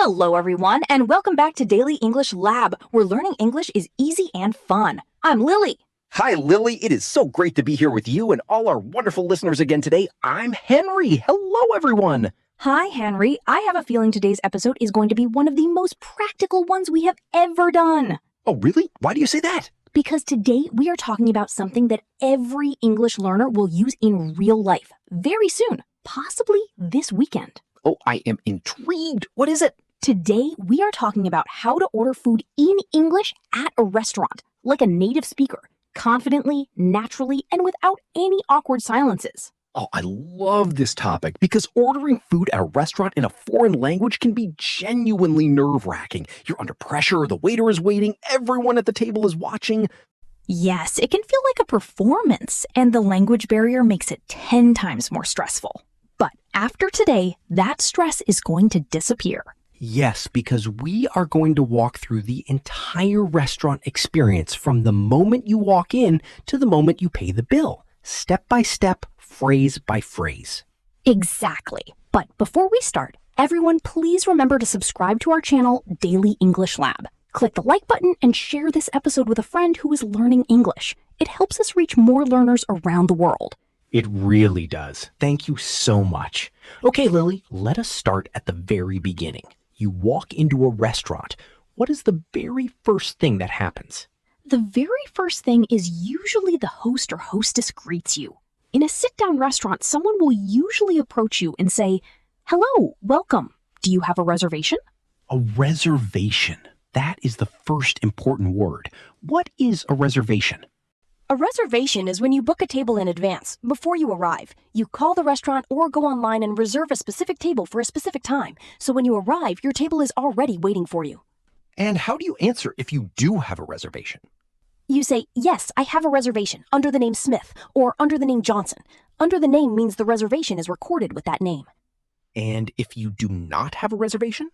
Hello, everyone, and welcome back to Daily English Lab, where learning English is easy and fun. I'm Lily. Hi, Lily. It is so great to be here with you and all our wonderful listeners again today. I'm Henry. Hello, everyone. Hi, Henry. I have a feeling today's episode is going to be one of the most practical ones we have ever done. Oh, really? Why do you say that? Because today we are talking about something that every English learner will use in real life very soon, possibly this weekend. Oh, I am intrigued. What is it? Today, we are talking about how to order food in English at a restaurant, like a native speaker, confidently, naturally, and without any awkward silences. Oh, I love this topic because ordering food at a restaurant in a foreign language can be genuinely nerve-wracking. You're under pressure, the waiter is waiting, everyone at the table is watching. Yes, it can feel like a performance, and the language barrier makes it 10 times more stressful. But after today, that stress is going to disappear. Yes, because we are going to walk through the entire restaurant experience from the moment you walk in to the moment you pay the bill, step by step, phrase by phrase. Exactly. But before we start, everyone please remember to subscribe to our channel, Daily English Lab. Click the like button and share this episode with a friend who is learning English. It helps us reach more learners around the world. It really does. Thank you so much. Okay, Lily, let us start at the very beginning. You walk into a restaurant. What is the very first thing that happens? The very first thing is usually the host or hostess greets you. In a sit-down restaurant, someone will usually approach you and say, "Hello, welcome. Do you have a reservation?" A reservation. That is the first important word. What is a reservation? A reservation is when you book a table in advance, before you arrive. You call the restaurant or go online and reserve a specific table for a specific time. So when you arrive, your table is already waiting for you. And how do you answer if you do have a reservation? You say, "Yes, I have a reservation under the name Smith or under the name Johnson." Under the name means the reservation is recorded with that name. And if you do not have a reservation?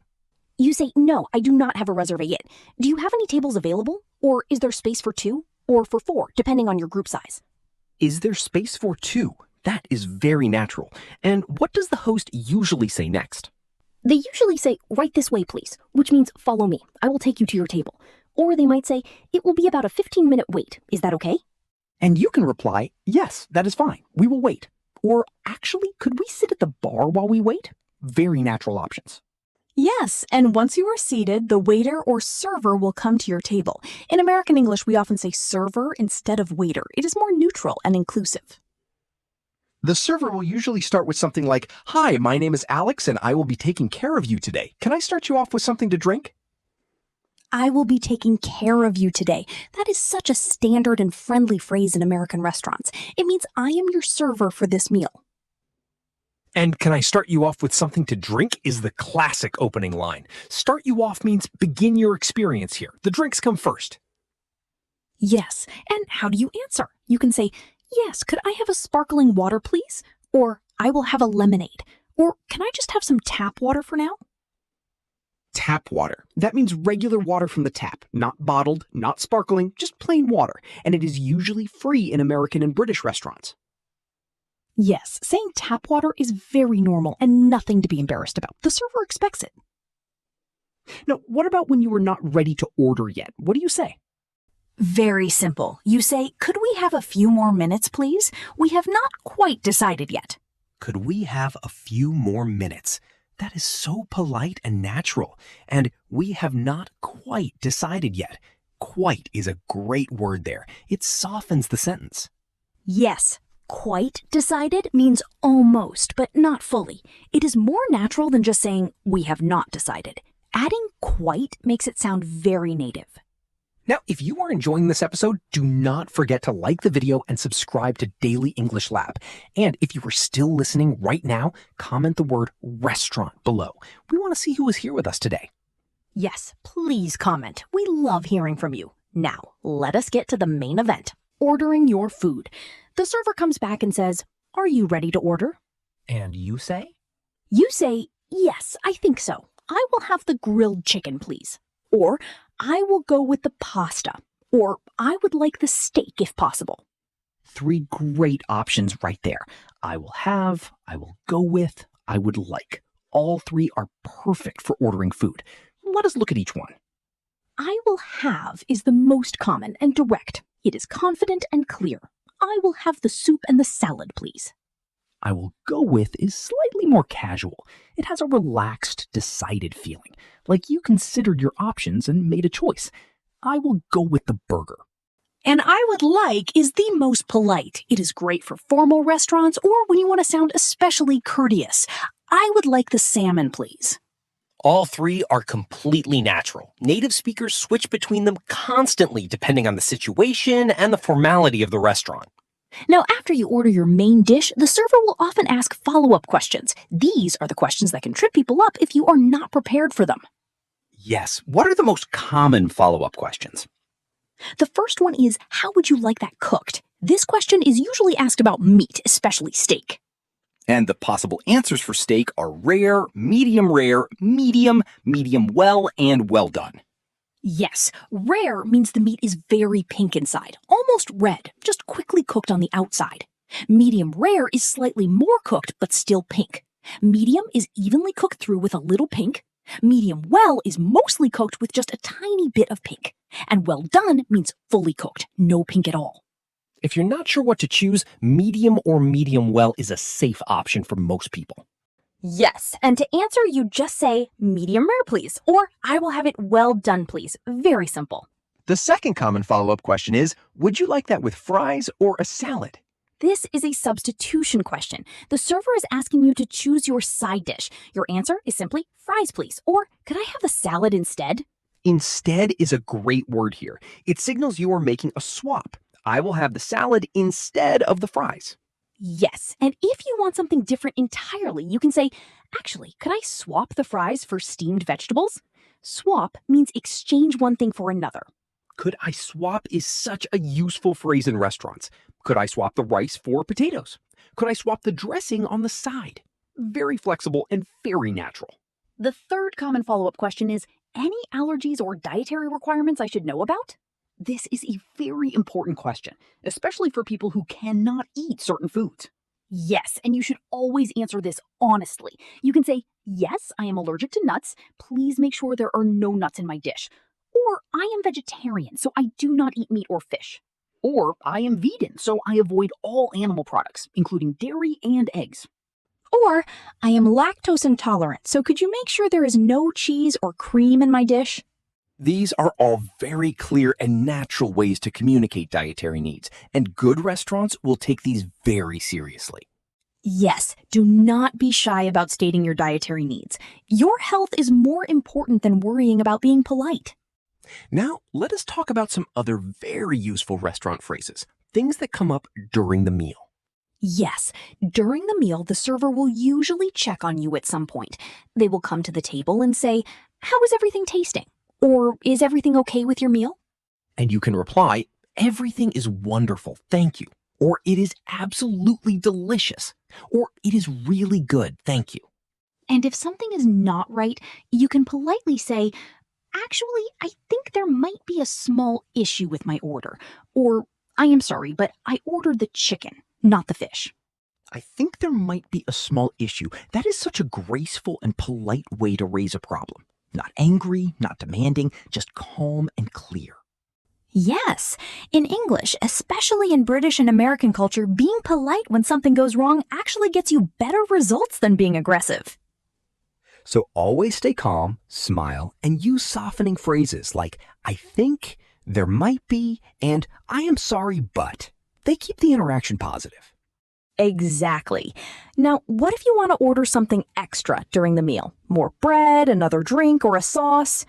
You say, "No, I do not have a reservation. Do you have any tables available? Or is there space for 2? Or for 4, depending on your group size?" Is there space for 2? That is very natural. And what does the host usually say next? They usually say, "Right this way, please," which means follow me. I will take you to your table. Or they might say, "It will be about a 15-minute wait. Is that okay?" And you can reply, "Yes, that is fine. We will wait." Or actually, could we sit at the bar while we wait? Very natural options. Yes, and once you are seated, the waiter or server will come to your table. In American English, we often say server instead of waiter. It is more neutral and inclusive. The server will usually start with something like, "Hi, my name is Alex and I will be taking care of you today. Can I start you off with something to drink?" I will be taking care of you today. That is such a standard and friendly phrase in American restaurants. It means I am your server for this meal. And "Can I start you off with something to drink?" is the classic opening line. Start you off means begin your experience here. The drinks come first. Yes, and how do you answer? You can say, "Yes, could I have a sparkling water, please?" Or, "I will have a lemonade." Or, "Can I just have some tap water for now?" Tap water. That means regular water from the tap, not bottled, not sparkling, just plain water. And it is usually free in American and British restaurants. Yes, saying tap water is very normal and nothing to be embarrassed about. The server expects it. Now, what about when you are not ready to order yet? What do you say? Very simple. You say, "Could we have a few more minutes, please? We have not quite decided yet." Could we have a few more minutes? That is so polite and natural. And "we have not quite decided yet." Quite is a great word there. It softens the sentence. Yes, quite decided means almost, but not fully. It is more natural than just saying, "We have not decided." Adding quite makes it sound very native. Now, if you are enjoying this episode, do not forget to like the video and subscribe to Daily English Lab. And if you are still listening right now, comment the word restaurant below. We want to see who is here with us today. Yes, please comment. We love hearing from you. Now, let us get to the main event, ordering your food. The server comes back and says, "Are you ready to order?" And you say? You say, "Yes, I think so. I will have the grilled chicken, please." Or, "I will go with the pasta." Or, "I would like the steak if possible." 3 great options right there. I will have, I will go with, I would like. all three are perfect for ordering food. Let us look at each one. I will have is the most common and direct. It is confident and clear. I will have the soup and the salad, please. I will go with is slightly more casual. It has a relaxed, decided feeling, like you considered your options and made a choice. I will go with the burger. And I would like is the most polite. It is great for formal restaurants or when you want to sound especially courteous. I would like the salmon, please. All three are completely natural. Native speakers switch between them constantly depending on the situation and the formality of the restaurant. Now, after you order your main dish, the server will often ask follow-up questions. These are the questions that can trip people up if you are not prepared for them. Yes, what are the most common follow-up questions? The first one is, how would you like that cooked? This question is usually asked about meat, especially steak. And the possible answers for steak are rare, medium, medium well, and well done. Yes, rare means the meat is very pink inside, almost red, just quickly cooked on the outside. Medium rare is slightly more cooked, but still pink. Medium is evenly cooked through with a little pink. Medium well is mostly cooked with just a tiny bit of pink. And well done means fully cooked, no pink at all. If you're not sure what to choose, medium or medium well is a safe option for most people. Yes, and to answer, you just say medium rare, please, or I will have it well done, please. Very simple. The second common follow-up question is, would you like that with fries or a salad? This is a substitution question. The server is asking you to choose your side dish. Your answer is simply fries, please, or could I have the salad instead? Instead is a great word here. It signals you are making a swap. I will have the salad instead of the fries. Yes, and if you want something different entirely, you can say, actually, could I swap the fries for steamed vegetables? Swap means exchange one thing for another. Could I swap is such a useful phrase in restaurants. Could I swap the rice for potatoes? Could I swap the dressing on the side? Very flexible and very natural. The third common follow-up question is, any allergies or dietary requirements I should know about? This is a very important question, especially for people who cannot eat certain foods. Yes, and you should always answer this honestly. You can say, yes, I am allergic to nuts. Please make sure there are no nuts in my dish. Or, I am vegetarian, so I do not eat meat or fish. Or, I am vegan, so I avoid all animal products, including dairy and eggs. Or, I am lactose intolerant, so could you make sure there is no cheese or cream in my dish? These are all very clear and natural ways to communicate dietary needs, and good restaurants will take these very seriously. Yes, do not be shy about stating your dietary needs. Your health is more important than worrying about being polite. Now, let us talk about some other very useful restaurant phrases, things that come up during the meal. Yes, during the meal, the server will usually check on you at some point. They will come to the table and say, how is everything tasting? Or, is everything okay with your meal? And you can reply, everything is wonderful, thank you. Or, it is absolutely delicious. Or, it is really good, thank you. And if something is not right, you can politely say, actually, I think there might be a small issue with my order. Or, I am sorry, but I ordered the chicken, not the fish. I think there might be a small issue. That is such a graceful and polite way to raise a problem. Not angry, not demanding, just calm and clear. Yes, in English, especially in British and American culture, being polite when something goes wrong actually gets you better results than being aggressive. So always stay calm, smile, and use softening phrases like, I think, there might be, and I am sorry, but. They keep the interaction positive. Exactly. Now, what if you want to order something extra during the meal? More bread, another drink, or a sauce?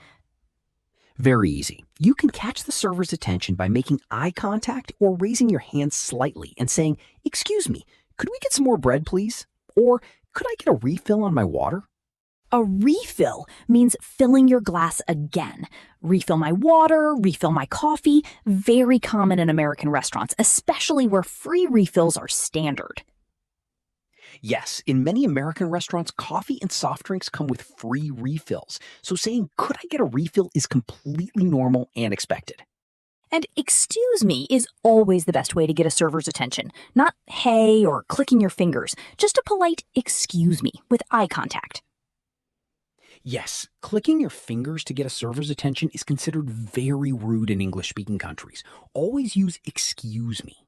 Very easy. You can catch the server's attention by making eye contact or raising your hand slightly and saying, excuse me, could we get some more bread, please? Or could I get a refill on my water? A refill means filling your glass again. Refill my water, refill my coffee, very common in American restaurants, especially where free refills are standard. Yes, in many American restaurants, coffee and soft drinks come with free refills. So saying, could I get a refill is completely normal and expected. And excuse me is always the best way to get a server's attention. Not hey or clicking your fingers, just a polite excuse me with eye contact. Yes, clicking your fingers to get a server's attention is considered very rude in English-speaking countries. Always use excuse me.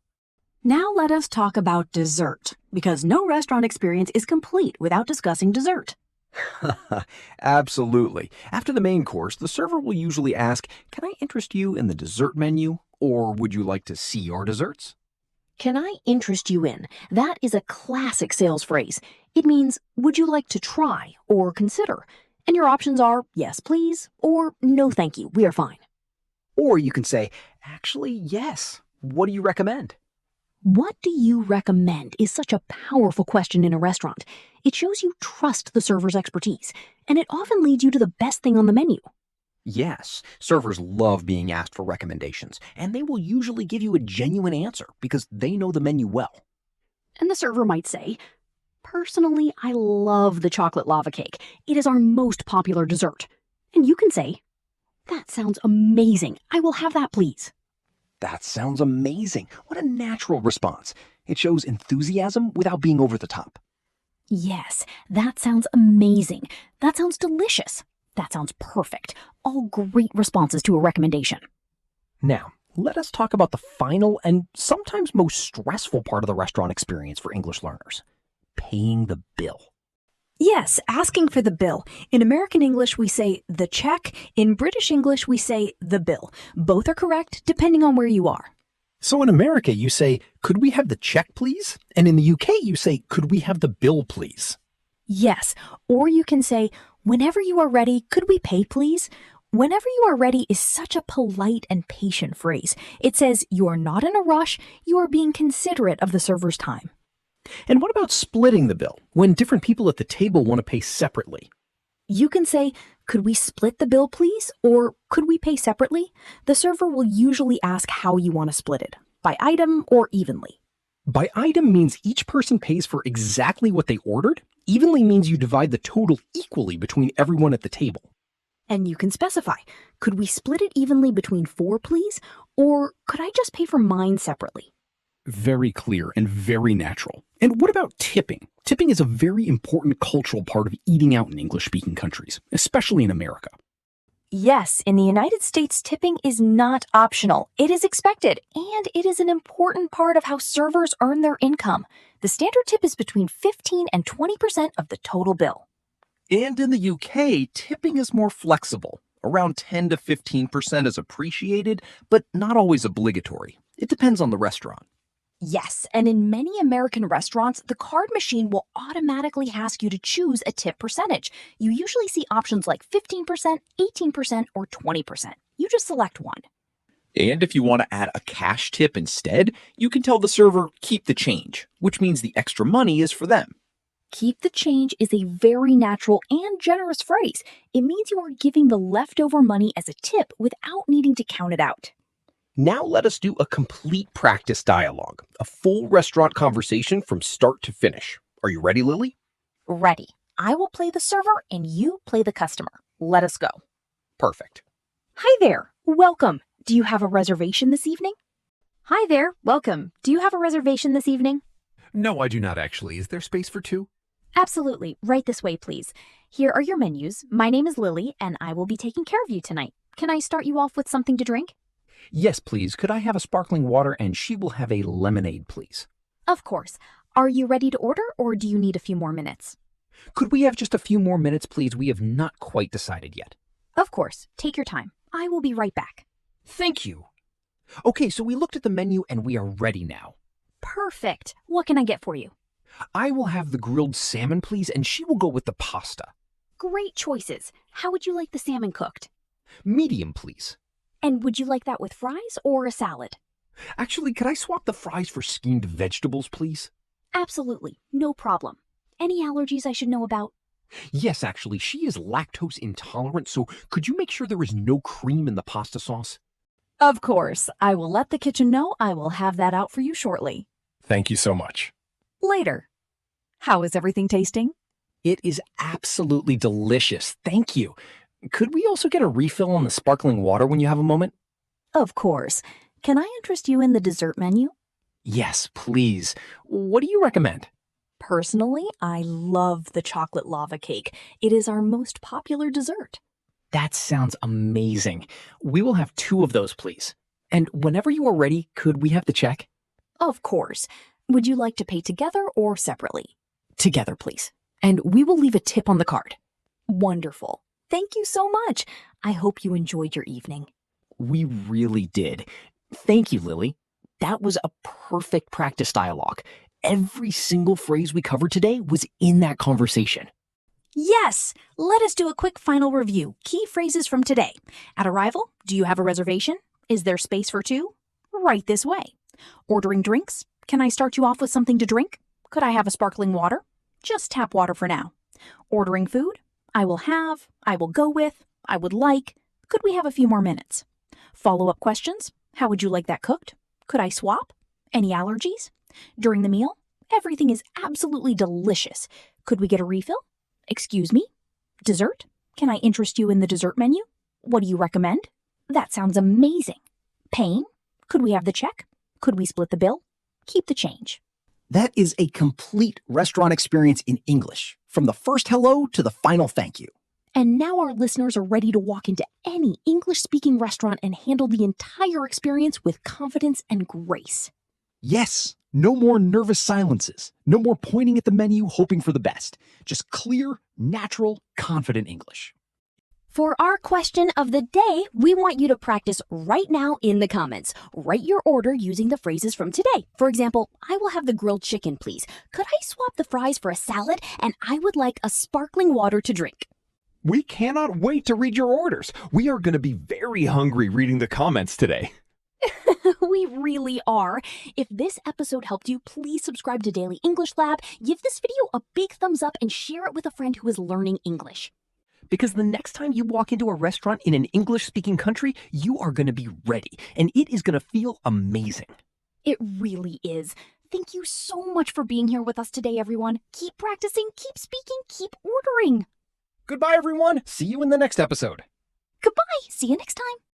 Now let us talk about dessert, because no restaurant experience is complete without discussing dessert. Absolutely. After the main course, the server will usually ask, "Can I interest you in the dessert menu?" Or "Would you like to see our desserts?" Can I interest you in? That is a classic sales phrase. It means, would you like to try or consider? And your options are, yes, please, or no, thank you, we are fine. Or you can say, "Actually, yes. What do you recommend?" What do you recommend is such a powerful question in a restaurant. It shows you trust the server's expertise, and it often leads you to the best thing on the menu. Yes, servers love being asked for recommendations, and they will usually give you a genuine answer because they know the menu well. And the server might say, "Personally, I love the chocolate lava cake. It is our most popular dessert." And you can say, "That sounds amazing. I will have that, please." That sounds amazing. What a natural response. It shows enthusiasm without being over the top. Yes, that sounds amazing. That sounds delicious. That sounds perfect. All great responses to a recommendation. Now, let us talk about the final and sometimes most stressful part of the restaurant experience for English learners: paying the bill. Yes, asking for the bill. In American English, we say the check. In British English, we say the bill. Both are correct depending on where you are. So in America, you say, "Could we have the check, please?" And in the UK, you say, "Could we have the bill, please?" Yes, or you can say, "Whenever you are ready, could we pay, please?" Whenever you are ready is such a polite and patient phrase. It says you are not in a rush, you are being considerate of the server's time. And what about splitting the bill when different people at the table want to pay separately? You can say, "Could we split the bill, please?" Or "Could we pay separately?" The server will usually ask how you want to split it, by item or evenly. By item means each person pays for exactly what they ordered. Evenly means you divide the total equally between everyone at the table. And you can specify, "Could we split it evenly between 4, please?" Or "Could I just pay for mine separately?" Very clear and very natural. And what about tipping? Tipping is a very important cultural part of eating out in English-speaking countries, especially in America. Yes, in the United States, tipping is not optional. It is expected, and it is an important part of how servers earn their income. The standard tip is between 15 and 20% of the total bill. And in the UK, tipping is more flexible. Around 10 to 15% is appreciated, but not always obligatory. It depends on the restaurant. Yes, and in many American restaurants, the card machine will automatically ask you to choose a tip percentage. You usually see options like 15%, 18%, or 20%. You just select one. And if you want to add a cash tip instead, you can tell the server, "Keep the change," which means the extra money is for them. Keep the change is a very natural and generous phrase. It means you are giving the leftover money as a tip without needing to count it out. Now let us do a complete practice dialogue, a full restaurant conversation from start to finish. Are you ready, Lily? Ready. I will play the server and you play the customer. Let us go. Perfect. Hi there. Welcome. Do you have a reservation this evening? Hi there. Welcome. Do you have a reservation this evening? No, I do not actually. Is there space for 2? Absolutely. Right this way, please. Here are your menus. My name is Lily, and I will be taking care of you tonight. Can I start you off with something to drink? Yes, please. Could I have a sparkling water and she will have a lemonade, please? Of course. Are you ready to order, or do you need a few more minutes? Could we have just a few more minutes, please? We have not quite decided yet. Of course. Take your time. I will be right back. Thank you. Okay, so we looked at the menu and we are ready now. Perfect. What can I get for you? I will have the grilled salmon, please, and she will go with the pasta. Great choices. How would you like the salmon cooked? Medium, please. And would you like that with fries or a salad? Actually, could I swap the fries for steamed vegetables, please? Absolutely. No problem. Any allergies I should know about? Yes, actually, she is lactose intolerant, so could you make sure there is no cream in the pasta sauce? Of course. I will let the kitchen know. I will have that out for you shortly. Thank you so much. Later. How is everything tasting? It is absolutely delicious. Thank you. Could we also get a refill on the sparkling water when you have a moment? Of course. Can I interest you in the dessert menu? Yes, please. What do you recommend? Personally, I love the chocolate lava cake. It is our most popular dessert. That sounds amazing. We will have 2 of those, please. And whenever you are ready, could we have the check? Of course. Would you like to pay together or separately? Together, please. And we will leave a tip on the card. Wonderful. Thank you so much. I hope you enjoyed your evening. We really did. Thank you, Lily. That was a perfect practice dialogue. Every single phrase we covered today was in that conversation. Yes! Let us do a quick final review. Key phrases from today. At arrival, do you have a reservation? Is there space for 2? Right this way. Ordering drinks? Can I start you off with something to drink? Could I have a sparkling water? Just tap water for now. Ordering food? I will have, I will go with, I would like. Could we have a few more minutes? Follow-up questions? How would you like that cooked? Could I swap? Any allergies? During the meal? Everything is absolutely delicious. Could we get a refill? Excuse me? Dessert? Can I interest you in the dessert menu? What do you recommend? That sounds amazing. Paying? Could we have the check? Could we split the bill? Keep the change. That is a complete restaurant experience in English, from the first hello to the final thank you. And now our listeners are ready to walk into any English-speaking restaurant and handle the entire experience with confidence and grace. Yes, no more nervous silences. No more pointing at the menu hoping for the best. Just clear, natural, confident English. For our question of the day, we want you to practice right now in the comments. Write your order using the phrases from today. For example, I will have the grilled chicken, please. Could I swap the fries for a salad? And I would like a sparkling water to drink. We cannot wait to read your orders. We are going to be very hungry reading the comments today. We really are. If this episode helped you, please subscribe to Daily English Lab, give this video a big thumbs up, and share it with a friend who is learning English. Because the next time you walk into a restaurant in an English-speaking country, you are going to be ready, and it is going to feel amazing. It really is. Thank you so much for being here with us today, everyone. Keep practicing, keep speaking, keep ordering. Goodbye, everyone. See you in the next episode. Goodbye. See you next time.